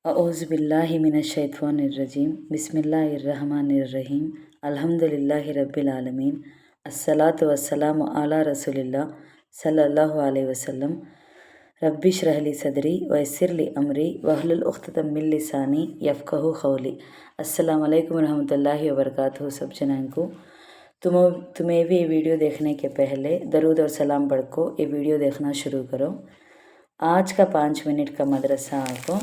अऊज़ुबिल्लाहि मिनश्शैतानिर्रजीम बिस्मिल्लाहिर्रहमानिर्रहीम अल्हम्दुलिल्लाहि रब्बिल आलमीन अस्सलातु वस्सलामु अला रसूलिल्लाह सल्लल्लाहु अलैहि वसल्लम रब्बि इश्रह ली सदरी वयस्सिर ली अमरी वहलुल उक़्दतम मिन लिसानी यफ़क़हू क़ौली। अस्सलामु अलैकुम रहमतुल्लाहि व बरकातुहू। सब जनान को तुम्हें भी ये वीडियो देखने के पहले दरूद और सलाम पढ़ को ये वीडियो देखना शुरू करो। आज का 5 मिनट का मदरसा आपको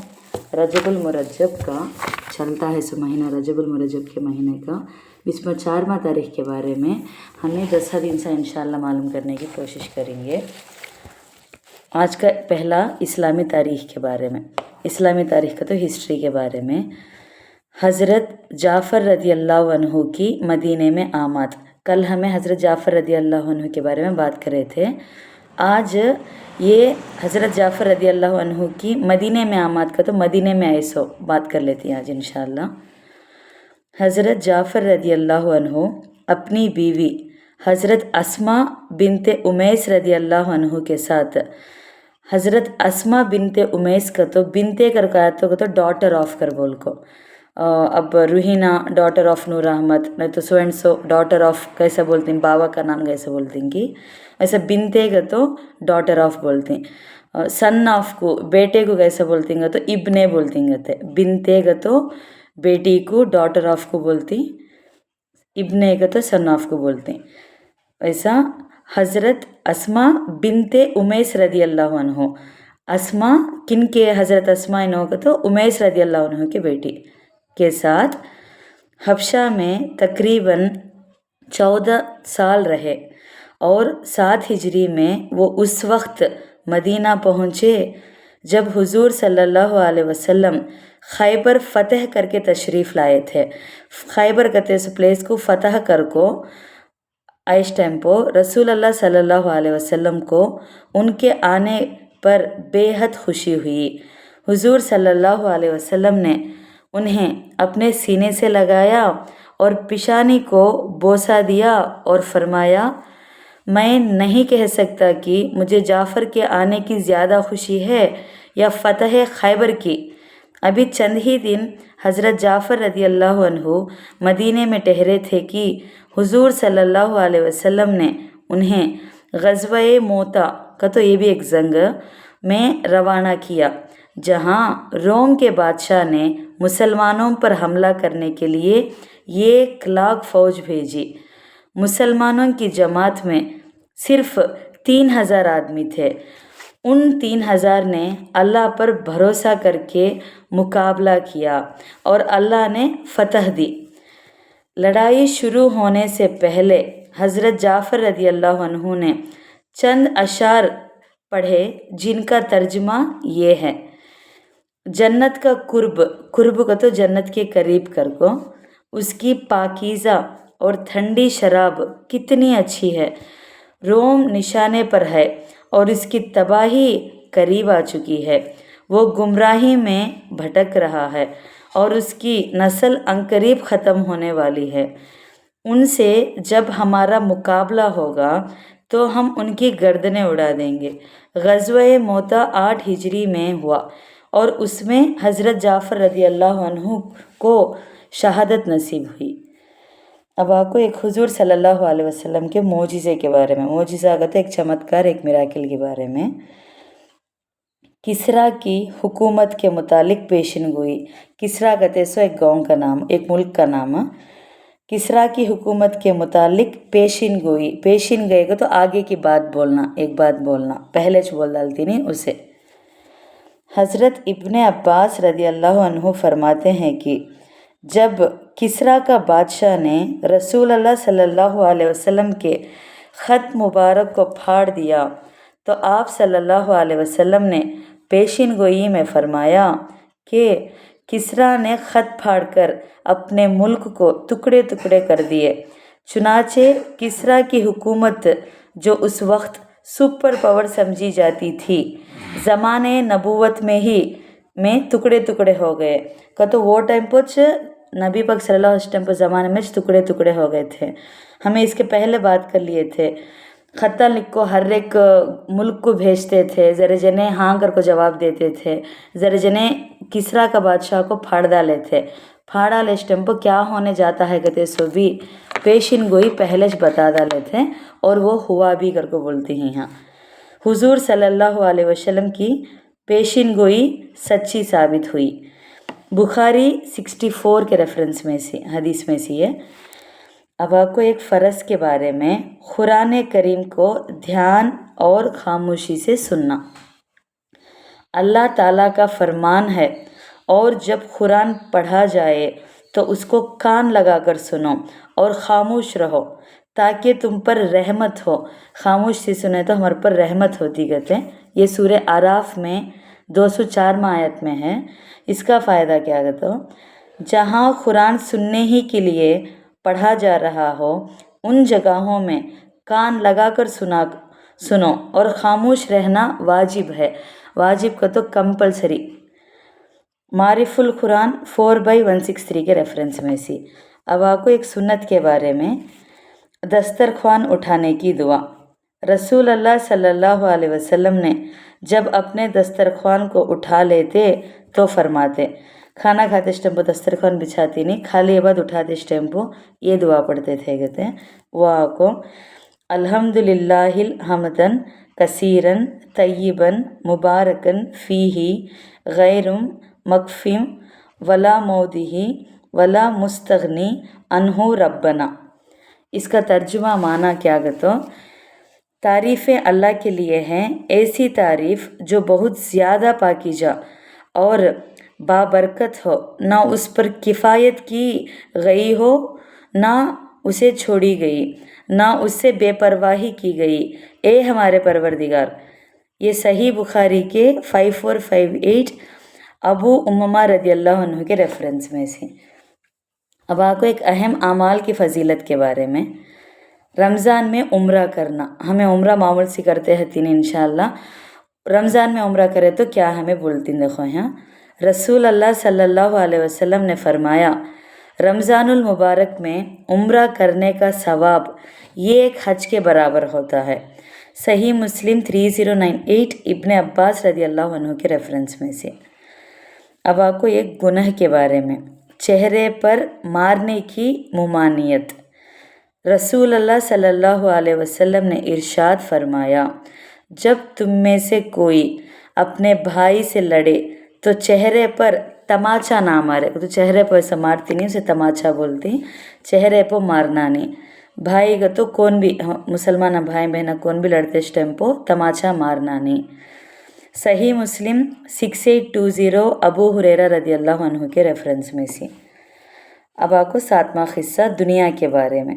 रजबुल मुरज्जब का चलता है। सो महीना रजबुल मुरज्जब के महीने का 24वां तारीख के बारे में हमें 10 दिन से इंशाल्लाह मालूम करने की कोशिश करेंगे। आज का पहला इस्लामी तारीख के बारे में, इस्लामी तारीख का तो हिस्ट्री के बारे में। हज़रत जाफ़र रदी अल्लाह अन्हु की मदीने में आमद। कल हमें हज़रत जाफ़र रदी अल्लाह अन्हु के बारे में बात कर रहे थे। आज ये हज़रत जाफ़र रदी अल्लाह अन्हु की मदीने में आमद का तो मदीने में आए सो बात कर लेती हैं आज इंशाअल्लाह। हज़रत जाफ़र रदी अल्लाह अन्हु अपनी बीवी हज़रत अस्मा बिनते उमैस रदी अल्लाह अन्हु के साथ, हज़रत अस्मा बिनते उमैस का तो बिनते कर कहा तो डॉटर ऑफ कर बोल को, अब रूहीना डॉटर ऑफ नूर अहमद, नहीं तो so and so daughter of कैसा बोलती हैं, बाबा का नाम कैसे बोलती हैं कि ऐसा बिनते का तो डॉटर ऑफ बोलती हैं। सन ऑफ को बेटे को कैसे बोलती हैं तो इब्ने बोलती हैं। बिनते का तो बेटी को डॉटर ऑफ को बोलती, इब्ने का तो सन ऑफ को बोलती। ऐसा हज़रत अस्मा बिनते उमैस रदी अल्लाह अन्हु, अस्मा किन के, हज़रत अस्मा इन्हों का तो उमैस रदी अल्लाह अन्हु के बेटी के साथ हबशा में तकरीबन 14 साल रहे और 7 हिजरी में वो उस वक्त मदीना पहुँचे जब हुजूर सल्लल्लाहु अलैहि वसल्लम खैबर फ़तह करके तशरीफ़ लाए थे। खैबर कहते इस प्लेस को फ़तह कर को इस टाइम पर रसूल अल्लाह सल्लल्लाहु अलैहि वसल्लम को उनके आने पर बेहद खुशी हुई। हुजूर सल्लल्लाहु अलैहि वसल्लम ने उन्हें अपने सीने से लगाया और पिशानी को बोसा दिया और फरमाया, मैं नहीं कह सकता कि मुझे जाफ़र के आने की ज़्यादा खुशी है या फ़तह खैबर की। अभी चंद ही दिन हज़रत जाफ़र रदी अल्लाह अन्हु मदीने में ठहरे थे कि हुजूर सल्लल्लाहु अलैहि वसल्लम ने उन्हें ग़ज़वा मोता का तो ये भी एक जंग में रवाना किया, जहाँ रोम के बादशाह ने मुसलमानों पर हमला करने के लिए 1 लाख फ़ौज भेजी। मुसलमानों की जमात में सिर्फ 3000 आदमी थे। उन 3000 ने अल्लाह पर भरोसा करके मुकाबला किया और अल्लाह ने फ़तह दी। लड़ाई शुरू होने से पहले हज़रत जाफ़र रदी अल्लाह अन्हु ने चंद अशार पढ़े जिनका तर्जुमा ये है, जन्नत का कुर्ब को तो जन्नत के करीब कर को, उसकी पाकीज़ा और ठंडी शराब कितनी अच्छी है। रोम निशाने पर है और इसकी तबाही करीब आ चुकी है। वो गुमराही में भटक रहा है और उसकी नस्ल अंकरीब ख़त्म होने वाली है। उनसे जब हमारा मुकाबला होगा तो हम उनकी गर्दनें उड़ा देंगे। ग़ज़वा मोता 8 हिजरी में हुआ और उसमें हज़रत जाफ़र रदी अल्लाह अन्हु को शहादत नसीब हुई। अब आपको एक हुजूर सल्लल्लाहु अलैहि वसल्लम के मोजिज़े के बारे में, मोजिज़ा का तो एक चमत्कार, एक मिराकिल के बारे में। किसरा की हुकूमत के मुतालिक पेशिन गोई। किसरा कहते सो एक गांव का नाम, एक मुल्क का नाम। किसरा की हुकूमत के मुतालिक पेशिन गोई, पेशिन गए को तो आगे की बात बोलना, एक बात बोलना, पहले जो बोल डालती नहीं उसे। हज़रत इब्ने अब्बास रदी अल्लाह अन्हु फरमाते हैं कि जब किसरा का बादशाह ने रसूल अल्लाह सल्लल्लाहु अलैहि वसल्लम के ख़त मुबारक को फाड़ दिया तो आप सल्लल्लाहु अलैहि वसल्लम ने पेशिन गोई में फरमाया कि किसरा ने ख़त फाड़ कर अपने मुल्क को टुकड़े टुकड़े कर दिए। चुनाचे किसरा की हुकूमत जो उस वक्त सुपर पावर समझी जाती थी, ज़माने नबूवत में ही में टुकड़े टुकड़े हो गए का तो वो टाइम पर नबी पाक सल्लल्लाहु अलैहि वसल्लम के ज़माने में टुकड़े टुकड़े हो गए थे। हमें इसके पहले बात कर लिए थे। ख़त लिख को हर एक मुल्क को भेजते थे, ज़रे जने हाँ कर को जवाब देते थे, ज़रे जने किसरा का बादशाह को फाड़ डाले थे। फाड़ डाले इस टेम्पो क्या होने जाता है कहते सो भी पेशिन गोई पहले बता डाले थे और वो हुआ भी करके बोलती हैं। यहाँ हुजूर सल्लल्लाहु अलैहि वसल्लम की पेशिन गोई सच्ची साबित हुई। बुखारी 64 के रेफरेंस में से हदीस में से है। अब आपको एक फ़र्ज़ के बारे में, कुरान करीम को ध्यान और खामोशी से सुनना। अल्लाह ताला का फरमान है और जब कुरान पढ़ा जाए तो उसको कान लगाकर सुनो और ख़ामोश रहो ताकि तुम पर रहमत हो। खामोश से सुने तो हमारे पर रहमत होती कहते हैं। ये सूरह आराफ में 204 आयत में है। इसका फ़ायदा क्या कहते हो, जहाँ कुरान सुनने ही के लिए पढ़ा जा रहा हो उन जगहों में कान लगाकर सुनो और ख़ामोश रहना वाजिब है। वाजिब का तो कंपलसरी। मारिफुल कुरान 4/163 के रेफरेंस में से। अब आपको एक सुन्नत के बारे में, दस्तरख्वान उठाने की दुआ। रसूल अल्लाह सल्लल्लाहु अलैहि वसल्लम ने जब अपने दस्तरख्वान को उठा लेते तो फरमाते, खाना खाते इस टेम्पो दस्तरख्वान बिछाती नहीं, खाली के बाद उठाते इस टेम्पो ये दुआ पढ़ते थे कहते हैं। वो आपको अल्हम्दुलिल्लाहिल हमदन कसीरन तय्यबन मुबारकन फ़ीही गैरुम मकफ़िम वला मौदिही वला मुस्तगनी अनहु रब्बना। इसका तर्जुमा माना क्या कहते, तारीफ़ें अल्लाह के लिए हैं, ऐसी तारीफ़ जो बहुत ज़्यादा पाकीज़ा और बाबरकत हो, ना उस पर किफ़ायत की गई हो ना उसे छोड़ी गई, ना उससे बेपरवाही की गई, ए हमारे परवरदिगार। ये सही बुखारी के 5458 अबू उम्मा रदियल्लाहु अन्हु के रेफरेंस में से। अब आपको एक अहम आमाल की फ़जीलत के बारे में, रमज़ान में उम्रा करना। हमें उम्रा मामूल से करते हैं तीन इंशाअल्लाह। रमज़ान में उम्रा करें तो क्या हमें बोलती देखो यहाँ। रसूल अल्लाह सल्लल्लाहु अलैहि वसल्लम ने फरमाया, रमज़ानुल मुबारक में उम्रा करने का सवाब ये एक हज के बराबर होता है। सही मुस्लिम 3098 इब्ने अब्बास रदियल्लाहु अन्हु के रेफरेंस में से। अब आपको एक गुनाह के बारे में, चेहरे पर मारने की मुमानियत। रसूल अल्लाह सल्लल्लाहु अलैहि वसल्लम ने इरशाद फरमाया, जब तुम में से कोई अपने भाई से लड़े तो चेहरे पर तमाचा ना मारे। तो चेहरे पर ऐसा मारती नहीं, उसे तमाचा बोलती, चेहरे पर मारना नहीं। भाई का तो कौन भी मुसलमान भाई बहन कौन भी लड़ते इस टाइम पर तमाचा मारना नहीं। सही मुस्लिम 6820 अबू हुरैरा रदियल्लाहु अन्हु के रेफरेंस में से। अब आपको 7वां क़िस्सा दुनिया के बारे में।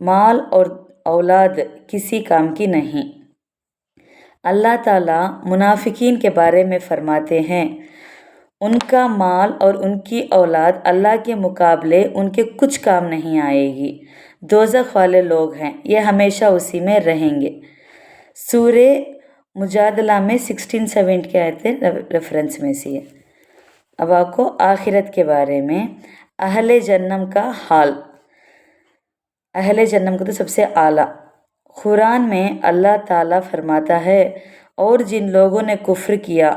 माल और औलाद किसी काम की नहीं। अल्लाह ताला मुनाफिकीन के बारे में फरमाते हैं, उनका माल और उनकी औलाद अल्लाह के मुकाबले उनके कुछ काम नहीं आएगी। दोज़ख वाले लोग हैं, ये हमेशा उसी में रहेंगे। सूरे मुजादला में 16-7 के आयतें रेफरेंस में से है। अब आपको आखिरत के बारे में, अहले जन्नम का हाल। अहले जन्नम को तो सबसे आला। कुरान में अल्लाह ताला फरमाता है, और जिन लोगों ने कुफ्र किया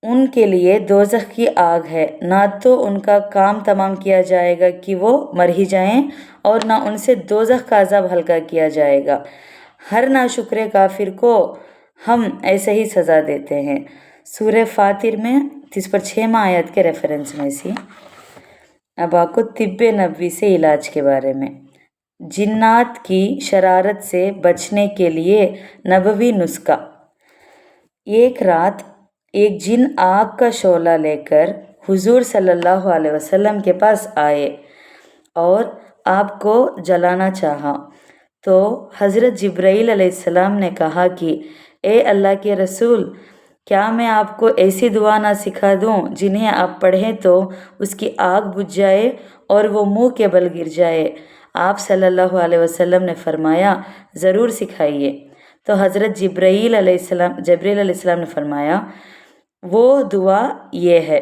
उनके लिए दोज़ख की आग है, ना तो उनका काम तमाम किया जाएगा कि वो मर ही जाएं और ना उनसे दोज़ख का अज़ाब हल्का किया जाएगा। हर नाशुक्रे काफिर को हम ऐसे ही सज़ा देते हैं। सूरह फातिर में 30/6 आयत के रेफरेंस में से। अब आपको तिब्बे नबवी से इलाज के बारे में, जिन्नात की शरारत से बचने के लिए नबवी नुस्खा। एक रात एक जिन आग का शोला लेकर हुजूर सल्लल्लाहु अलैहि वसल्लम के पास आए और आपको जलाना चाहा, तो हज़रत जिब्राईल अलैहिस्सलाम ने कहा कि ए अल्लाह के रसूल, क्या मैं आपको ऐसी दुआ ना सिखा दूं जिन्हें आप पढ़ें तो उसकी आग बुझ जाए और वो मुंह के बल गिर जाए। आप सल्लल्लाहु अलैहि वसल्लम ने फरमाया, ज़रूर सिखाइए। तो हज़रत जिब्राईल अलैहिस्सलाम ने फरमाया, वो दुआ ये है।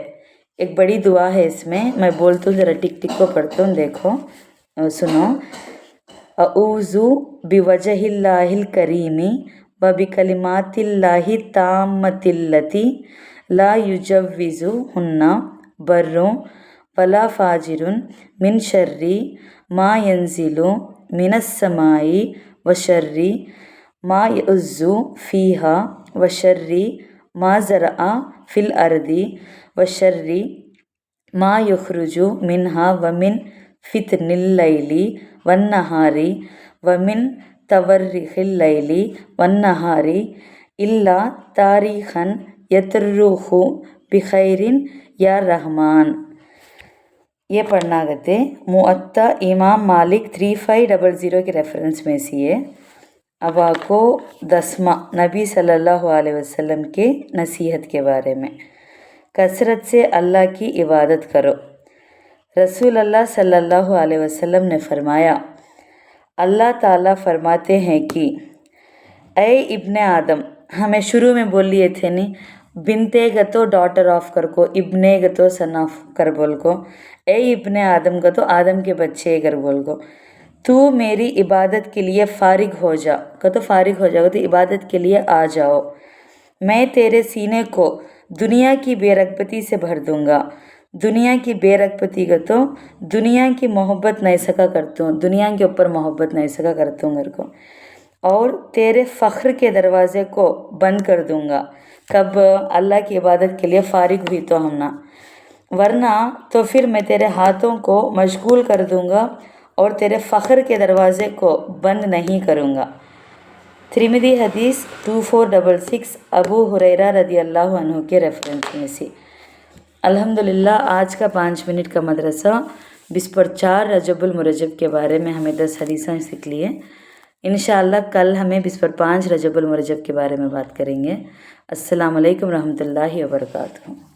एक बड़ी दुआ है, इसमें मैं बोलती हूँ, ज़रा टिक टिक को पढ़ती हूँ, देखो सुनो। अऊज़ु बिवजहिल्लाहिल करीमी व बिकलिमातिल्लाहि ताम्मतिल्लती لا یجوزہن بر ولا فاجر من شر ما ینزل من السماء وشر ما یعز فیہا وشر ما زرع فی الارض وشر ما یخرج منہا ومن فتن اللیل والنہار ومن تورخ اللیل والنہار الا تاریخا یترخ بخیر یا رحمان. یہ پڑھنا آگتے موطا امام مالک 3500 کے ریفرنس میں سے ہے. اب آپ کو 10واں نبی صلی اللہ علیہ وسلم کے نصیحت کے بارے میں. کثرت سے اللہ کی عبادت کرو. رسول اللہ صلی اللہ علیہ وسلم نے فرمایا، اللہ تعالیٰ فرماتے ہیں کہ اے ابن آدم، ہمیں شروع میں بول لیے تھے نہیں، بنتے گتو ڈاٹر آف کر کو، ابن گتو سن آف کر بول کو، اے ابن آدم گتو آدم کے بچے کر بول کو، تو میری عبادت کے لیے فارغ ہو جا تو فارغ ہو جاؤ تو عبادت کے لیے آ جاؤ. میں تیرے سینے کو دنیا کی بے رغبتی سے بھر دوں گا. دنیا کی بے رغبتی کا تو دنیا کی محبت نہیں سکا کرتا ہوں، دنیا کے اوپر محبت نہیں سکا کرتا ہوں گھر کو. اور تیرے فخر کے دروازے کو بند کر دوں گا. کب اللہ کی عبادت کے لیے فارغ ہوئی تو ہم نہ، ورنہ تو پھر میں تیرے ہاتھوں کو مشغول کر دوں گا اور تیرے فخر کے دروازے کو بند نہیں کروں گا. ترمذی حدیث 2466 ابو ہریرہ رضی اللہ عنہ کے ریفرنس میں سے. الحمدللہ آج کا 5 منٹ کا مدرسہ 24 رجب المرجب کے بارے میں ہمیں 10 حدیثیں سیکھ لیے. انشاءاللہ کل ہمیں 25 رجب المرجب کے بارے میں بات کریں گے. السلام علیکم ورحمۃ اللہ وبرکاتہ.